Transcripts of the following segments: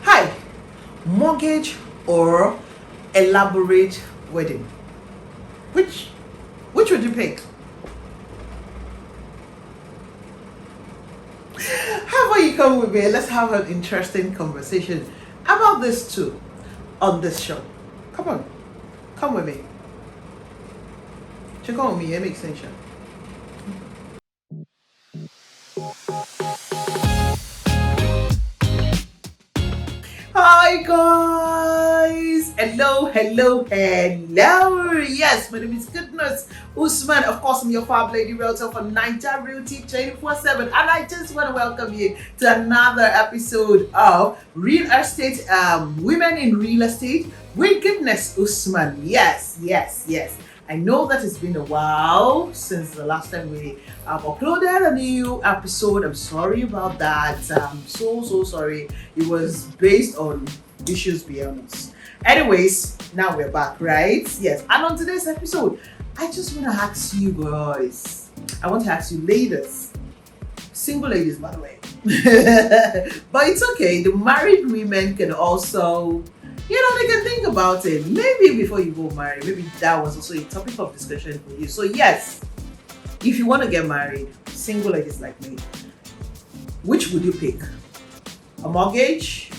Hi, mortgage or elaborate wedding? Which would you pick? How about you come with me? Let's have an interesting conversation about this too on this show. Come on, come with me. Check on me, it makes sense. Hi guys! Hello. Yes, my name is Goodness Usman. Of course, I'm your Fab Lady Realtor for Niger Realty 24/7, and I just want to welcome you to another episode of Real Estate Women in Real Estate with Goodness Usman. Yes. I know that it's been a while since the last time we uploaded a new episode. I'm sorry about that. I'm so sorry. It was based on issues beyond us. Anyways, now we're back, right? Yes. And on today's episode, I just want to ask you guys. I want to ask you ladies, single ladies, by the way. But it's okay. The married women can also, they can think about it. Maybe before you go marry, maybe that was also a topic of discussion for you. So yes, if you want to get married, single ladies like me, which would you pick? A mortgage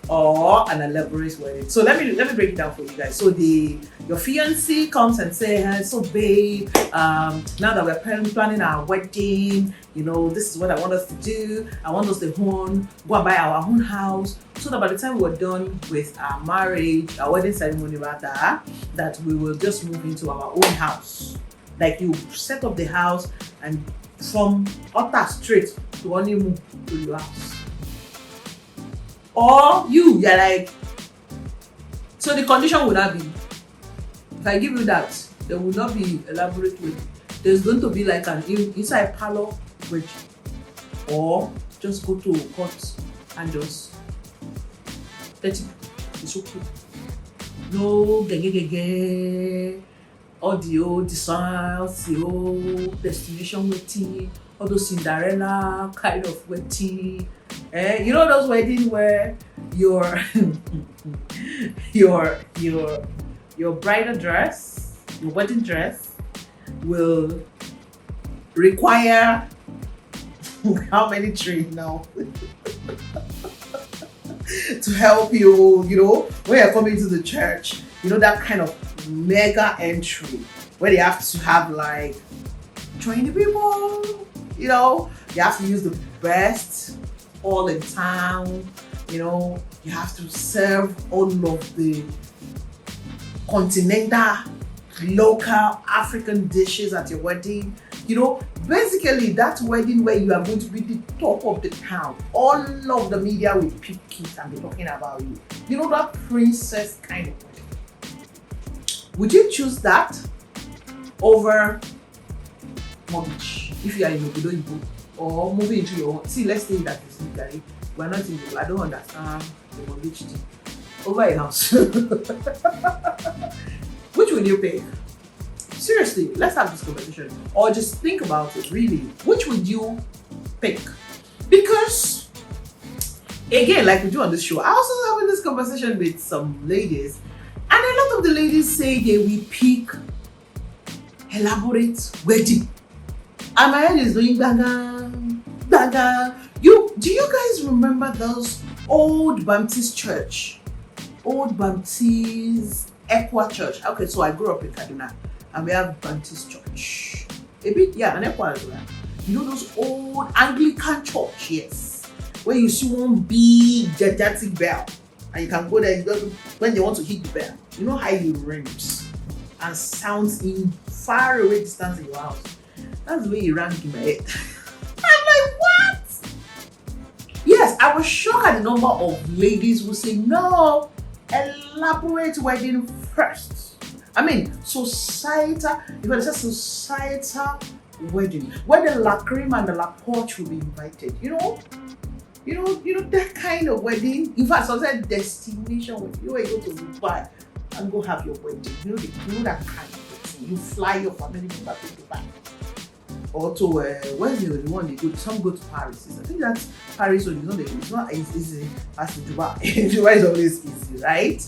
or an elaborate wedding? So let me break it down for you guys. So your fiancé comes and says, so babe, now that we're planning our wedding, this is what I want us to do. I want us to go and buy our own house, so that by the time we're done with our marriage, our wedding ceremony rather, that we will just move into our own house. Like you set up the house and from utter straight to only move to your house. Or you're like, so the condition would not be, if I give you that, there will not be elaborate wedding. There's going to be like an inside parlor wedding, or just go to court and just 30 people. It's okay. No gege, audio, designs, destination wedding, all those Cinderella kind of wedding. Those weddings where your bridal dress, your wedding dress will require how many trees now to help you, when you're coming to the church, that kind of mega entry where they have to have like 20 people, you have to use the best all in town, you have to serve all of the continental, local African dishes at your wedding. Basically that wedding where you are going to be the top of the town. All of the media will pick it and be talking about you. That princess kind of wedding. Would you choose that over mortgage if you are in Obodo Igbo, or moving into your own? See, let's say that you see Gary. We're not in Igbo. I don't understand the mortgage thing. Over a house. Which would you pick? Seriously, let's have this conversation. Or just think about it, really. Which would you pick? Because, again, like we do on this show, I also having this conversation with some ladies, and a lot of the ladies say they will pick elaborate wedding. And my head is going gaga. Do you guys remember those old Baptist church? Old Baptist Equa Church. Okay, so I grew up in Kaduna. And we have Baptist church. A bit, an Equa as well. Those old Anglican church, yes. Where you see one big gigantic bell. And you can go there, when they want to hit the bell. How it rings and sounds in far away distance in your house. That's the way it rang in my head. I'm like, what? Yes, I was shocked at the number of ladies who say, no, elaborate wedding first. I mean, societal wedding, where the La Creme and the La Porch will be invited. That kind of wedding. In fact, sometimes destination wedding. Where you go to Dubai and go have your wedding. That kind of wedding. You fly your family member to Dubai. or to where's the one they go? Some go to Paris. I think that's Paris one. It's not as easy as in Dubai. Dubai is always easy, right?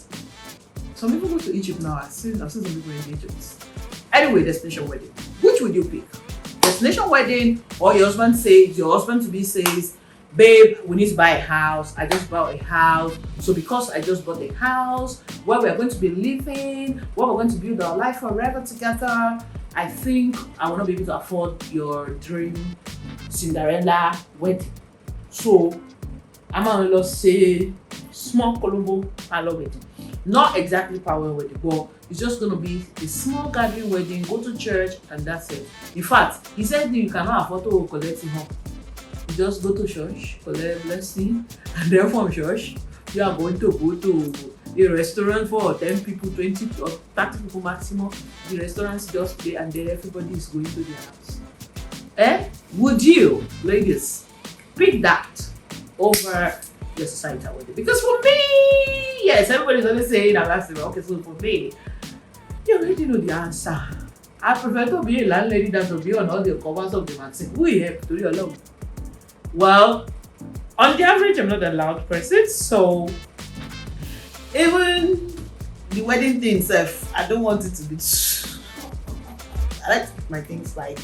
Some people go to Egypt now. I've seen some people in Egypt. Anyway, destination wedding. Which would you pick? Destination wedding, or your husband to be says, babe, we need to buy a house. I just bought a house. So because I just bought a house where we're going to be living, where we're going to build our life forever together, I think I will not be able to afford your dream Cinderella wedding. So I'm going to say small Colombo parlor wedding. Not exactly power wedding, but it's just going to be a small gathering wedding, go to church, and that's it. In fact, he said you cannot afford to collect him home. You just go to church, collect blessing, and then from church, you are going to go to a restaurant for 10 people, 20 or 30 people maximum. The restaurants just pay, and then everybody is going to their house. Would you, ladies, pick that over your societal wedding? Because for me, yes, everybody's always saying that last time. Okay, so for me, you already know the answer. I prefer to be a landlady than to be on all the covers of the magazine. We have to do alone. Well, on the average, I'm not a loud person, so even the wedding thing itself, I don't want it to be. I like to keep my things like,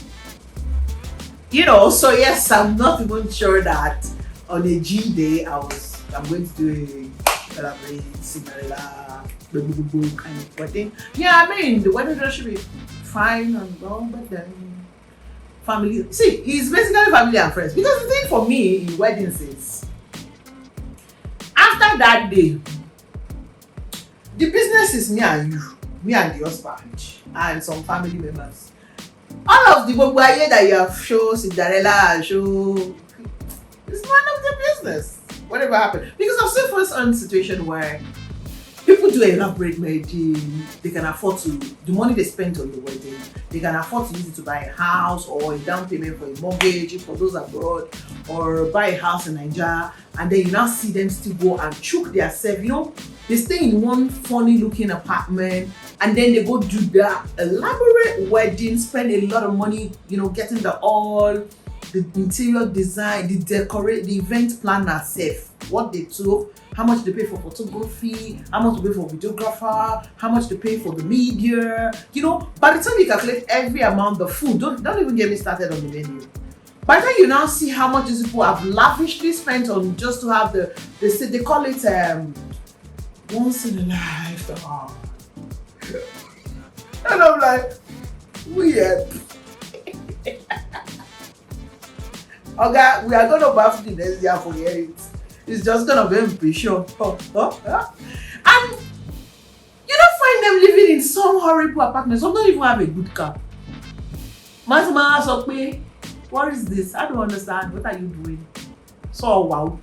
so yes, I'm not even sure that on a G day I'm going to do a elaborate Cinderella kind of wedding. Yeah, I mean the wedding dress should be fine and well, but then family. See, it's basically family and friends. Because the thing for me in weddings is after that day, the business is me and the husband, and some family members. All of the bobaye that you have shown Cinderella and show, it's none of their business. Whatever happened. Because I've seen first on situation where people do an elaborate wedding, they can afford to, the money they spent on the wedding, they can afford to use it to buy a house or a down payment for a mortgage for those abroad, or buy a house in Nigeria, and then you now see them still go and choke themselves, they stay in one funny looking apartment, and then they go do that elaborate wedding, spend a lot of money, getting the hall, the interior design, the decorate, the event planner safe, what they took, how much they pay for photography, how much they pay for videographer, how much they pay for the media. By the time you calculate every amount, the food, don't even get me started on the menu. By the time you now see how much these people have lavishly spent on just to have they call it once in a lifetime. And I'm like, weird. Okay, we are going to bath the next year for it. It's just going to be impatient. And you don't find them living in some horrible apartments. Some don't even have a good car. What is this? I don't understand. What are you doing? So wow.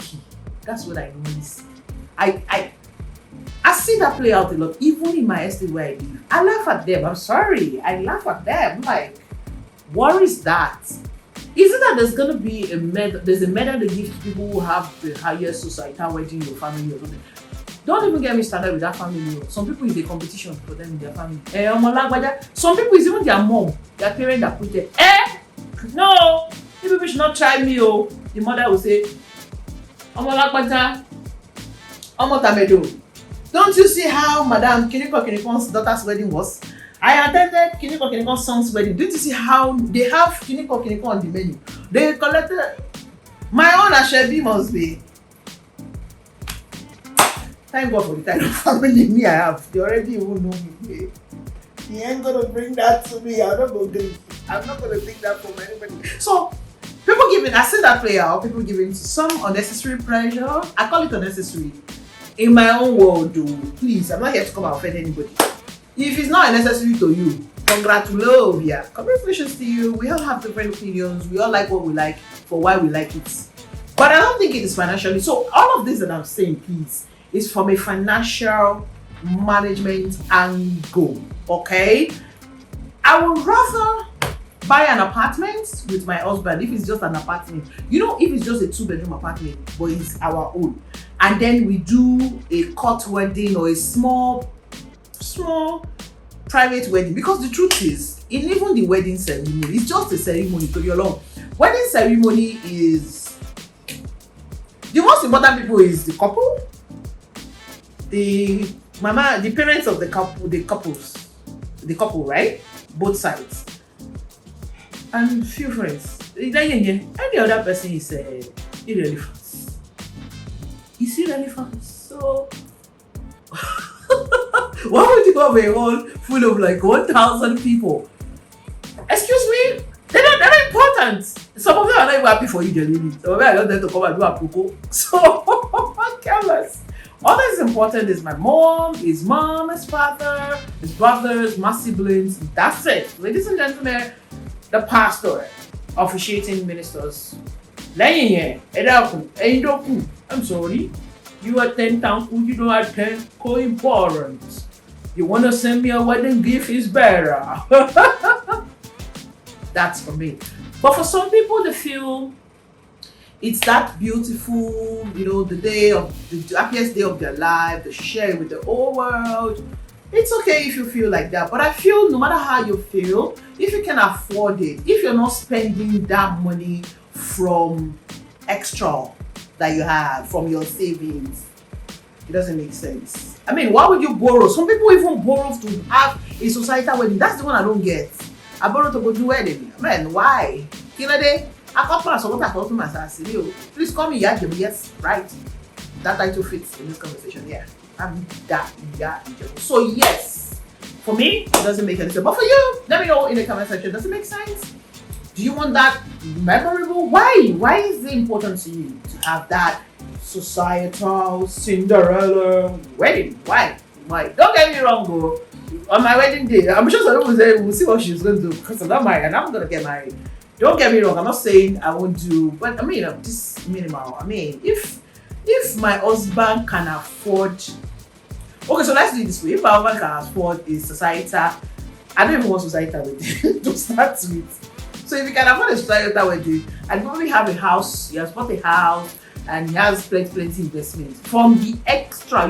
That's what I notice. I see that play out a lot, even in my estate where I live. I laugh at them. I'm sorry. I laugh at them. Like, what is that? Is it that there's going to be a medal they give to people who have the highest societal wedding in your family or something? Don't even get me started with that family. Some people is a competition for them in their family. Some people is even their mom, their parent that put it. No, you people should not try me. The mother will say, don't you see how Madam Kiniko daughter's wedding was? I attended Kiniko's son's wedding. Didn't you see how they have Kiniko on the menu? They collected my own Ashebi must be. Thank God for the kind of family me I have. They already even know me. He ain't gonna bring that to me. I'm not gonna take that from anybody. So people giving, I see that play out, people giving some unnecessary pressure. I call it unnecessary. In my own world, please, I'm not here to come and offend anybody. If it's not necessary to you, congratulations to you. We all have different opinions. We all like what we like for why we like it. But I don't think it is financially. So all of this that I'm saying, please, is from a financial management angle, okay? I would rather buy an apartment with my husband if it's just an apartment. If it's just a 2-bedroom apartment, but it's our own. And then we do a court wedding or a small private wedding, because the truth is, in even the wedding ceremony, it's just a ceremony to your long. Wedding ceremony is the most important people is the couple, the mama, the parents of the couple, right? Both sides, and few friends. Any other person is irrelevant. Is irrelevant. So why would you have a hall full of like 1,000 people? Excuse me? They're not important. Some of them are not even happy for you, Jelly. Some of them are not there to come and do a cocoa. So I'm careless. All that is important is my mom, his father, his brothers, my siblings. That's it. Ladies and gentlemen, the pastor, officiating ministers. I'm sorry. You attend town food, you don't attend co-important. You want to send me a wedding gift is better. That's for me. But for some people, they feel it's that beautiful, the happiest day of their life, they share it with the whole world. It's okay if you feel like that. But I feel no matter how you feel, if you can afford it, if you're not spending that money from extra that you have from your savings, it doesn't make sense. I mean, why would you borrow? Some people even borrow to have a societal wedding. That's the one I don't get. I borrow to go do wedding. Man, why? I can't pass what I told myself. Please call me Yajim. Yes, right. That title fits in this conversation. Yeah, I'm that Yajim. So yes, for me, it doesn't make any sense. But for you, let me know in the comment section. Does it make sense? Do you want that memorable? Why? Why is it important to you to have that societal Cinderella wedding? Why? Don't get me wrong, bro. On my wedding day, I'm sure someone will say we'll see what she's going to do because I'm not married and I'm going to get married. Don't get me wrong. I'm not saying I won't do, but I mean, just minimal. I mean, if my husband can afford, okay, so let's do it this way. If my husband can afford a societal, I don't even want societal wedding to start with. So if you can afford a societal wedding, I'd probably have a house. He has bought a house and he has plenty investment from the extra,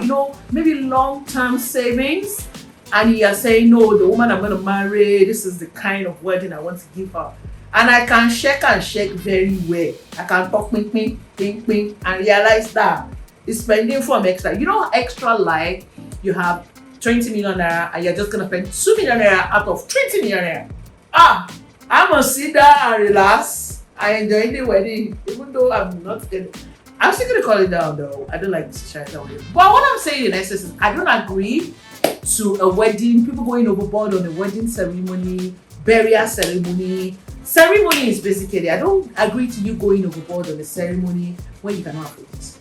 maybe long-term savings. And he is saying, no, the woman I'm going to marry, this is the kind of wedding I want to give her. And I can shake very well. I can talk ping, and realize that it's spending from extra. Extra like you have 20 million naira and you're just going to spend 2 million naira out of 20 million naira. I'm going to sit down and relax. I enjoy the wedding, even though I'm not getting. I'm still going to call it down though. I don't like this societal wedding. But what I'm saying in essence is I don't agree to a wedding, people going overboard on a wedding ceremony, burial ceremony. Ceremony is basically, I don't agree to you going overboard on a ceremony when you cannot afford it.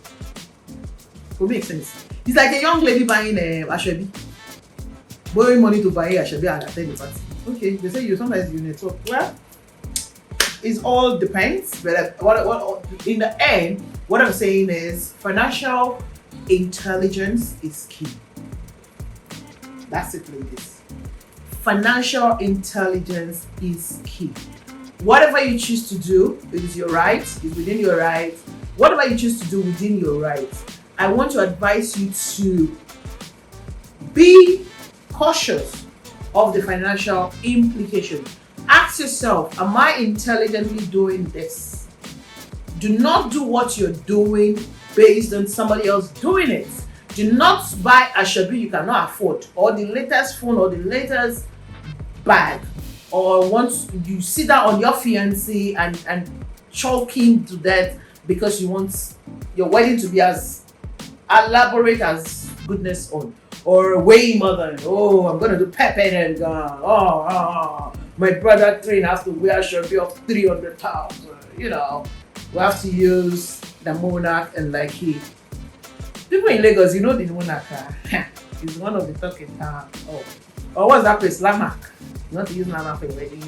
It makes sense. It's like a young lady buying a ashebi, borrowing money to buy a ashebi and attend the party. Okay, they say sometimes you network. Well, it all depends. But what in the end, what I'm saying is financial intelligence is key. That's it, ladies. Financial intelligence is key. Whatever you choose to do, it is your right, it's within your right. Whatever you choose to do within your right, I want to advise you to be cautious of the financial implications. Ask yourself, am I intelligently doing this? Do not do what you're doing based on somebody else doing it. Do not buy a shabu you cannot afford, or the latest phone, or the latest bag, or once you sit down on your fiancé and choke him to death because you want your wedding to be as elaborate as Goodness own, or way more than, oh, I'm gonna do Pepe and my brother train has to wear a shabu of 300,000. We have to use the monarch and like he. People in Lagos, the monarch is one of the talking towns. Or what's that place? Lamak. You want to use Lamak for your wedding.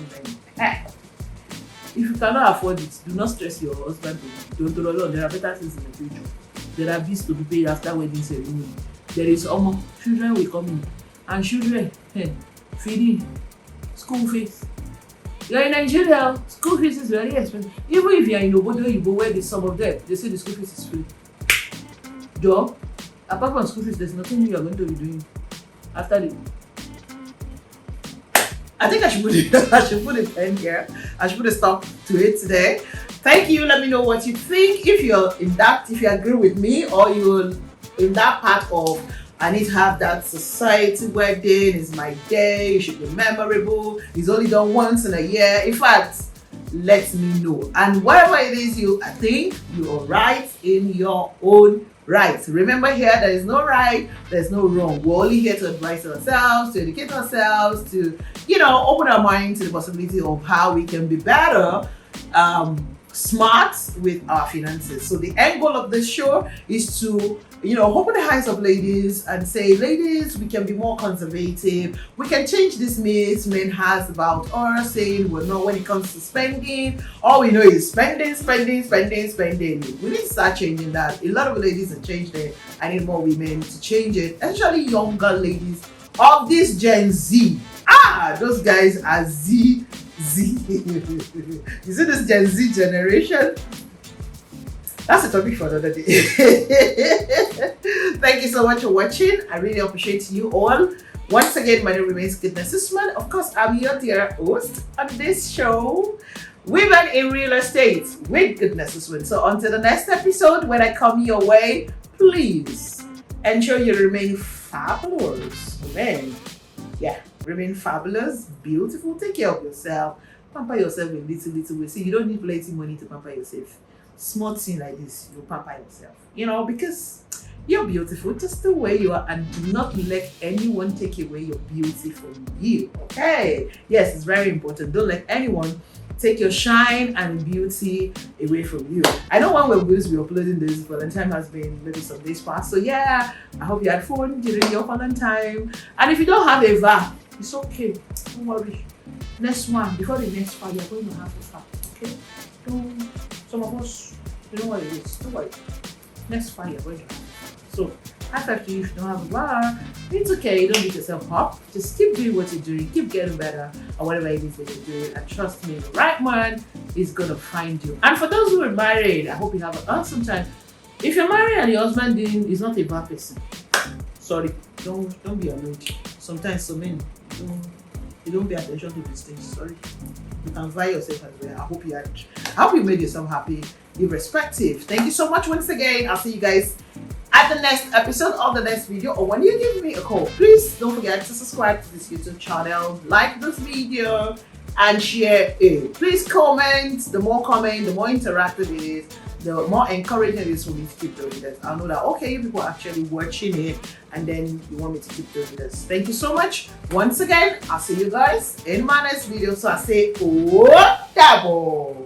If you cannot afford it, do not stress your husband. Don't do it. There are better things in the future. There are bills to be paid after wedding ceremony. There is almost children will come in. And children, feeding, school fees. You're in Nigeria, school fees is very expensive. Even if you're in Obodo, you go where some of them, they say the school fees is free. Job, apart from school fees, there's nothing you are going to be doing after the. I think I should put it. I should put it in here. I should put a stop to it today. Thank you. Let me know what you think. If you're in that, if you agree with me, or you're in that part of I need to have that society wedding. It's my day. It should be memorable. It's only done once in a year. In fact, let me know. And whatever it is you think, you are right in your own right. Remember here, there is no right, there's no wrong. We're only here to advise ourselves, to educate ourselves, to, open our mind to the possibility of how we can be better, smart with our finances. So the end goal of this show is to open the eyes of ladies and say, ladies, we can be more conservative. We can change this myth men has about us saying we're not when it comes to spending. All we know is spending. We need to start changing that. A lot of ladies have changed it. I need more women to change it, especially younger ladies of this Gen Z. Those guys are Z. You see this Gen Z generation? That's a topic for another day. Thank you so much for watching. I really appreciate you all. Once again, my name remains Goodness Ep6. Of course, I'm your dear host on this show, Women in Real Estate with Goodness Ep6. So until the next episode, when I come your way, please ensure you remain fabulous. Amen. Yeah, remain fabulous, beautiful. Take care of yourself. Pamper yourself in little ways. See, you don't need plenty money to pamper yourself. Small thing like this, you pamper yourself. Because you're beautiful just the way you are, and do not let anyone take away your beauty from you. Okay? Yes, it's very important. Don't let anyone take your shine and beauty away from you. I know when we're going to be uploading this, Valentine has been maybe some days past. So yeah, I hope you had fun during your Valentine. And if you don't have a VA, it's okay. Don't worry. Next one, before the next fire, you're going to have a VA. Okay? Some of us, you know what it is. Don't worry. Next fire, you're going to have a VA. So after you, if you don't have a VA, it's okay. Don't beat yourself up. Just keep doing what you're doing. Keep getting better at whatever it is that you're doing. And trust me, the right man is going to find you. And for those who are married, I hope you have an awesome time. If you're married and your husband is not a bad person, sorry, don't be annoyed. Sometimes so many you don't pay attention to these things. Sorry. You can vie yourself as well. I hope you made yourself happy, irrespective. Thank you so much once again. I'll see you guys at the next episode of the next video, or when you give me a call. Please don't forget to subscribe to this YouTube channel, like this video, and share it. Please comment. The more comment, the more interactive it is, the more encouraging it is for me to keep doing this. I'll know that, okay, you people are actually watching it, and then you want me to keep doing this. Thank you so much. Once again, I'll see you guys in my next video. So I say, oh, double.